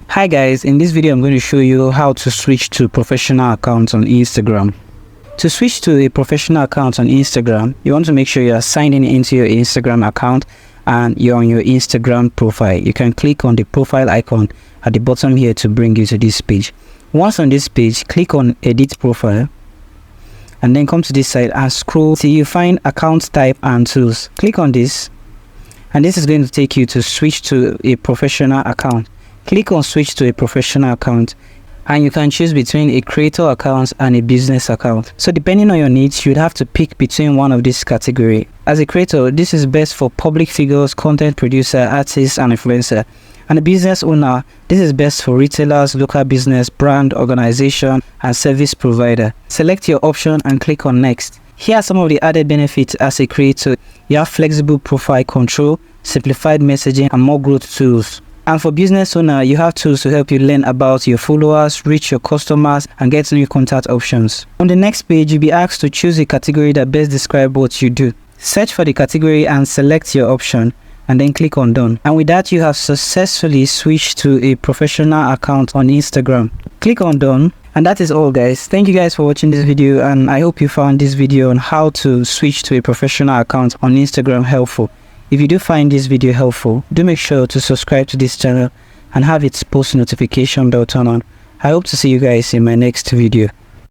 Hi guys, in this video I'm going to show you how to switch to professional accounts on Instagram. To switch to a professional account on Instagram, you want to make sure you are signed in into your Instagram account and you're on your Instagram profile. You can click on the profile icon at the bottom here to bring you to this page. Once on this page, click on edit profile and then come to this side and scroll till you find account type and tools. Click on this and this is going to take you to switch to a professional account. Click on switch to a professional account and you can choose between a creator account and a business account. So depending on your needs, you'd have to pick between one of this category. As a creator, this is best for public figures, content producer, artists and influencer. And a business owner, this is best for retailers, local business, brand, organization and service provider. Select your option and click on next. Here are some of the added benefits as a creator. You have flexible profile control, simplified messaging and more growth tools. And for business owner, you have tools to help you learn about your followers, reach your customers, and get new contact options. On the next page, you'll be asked to choose a category that best describes what you do. Search for the category and select your option, and then click on done. And with that, you have successfully switched to a professional account on Instagram. Click on done. And that is all guys. Thank you guys for watching this video, and I hope you found this video on how to switch to a professional account on Instagram helpful. If you do find this video helpful, do make sure to subscribe to this channel and have its post notification bell turned on. I hope to see you guys in my next video.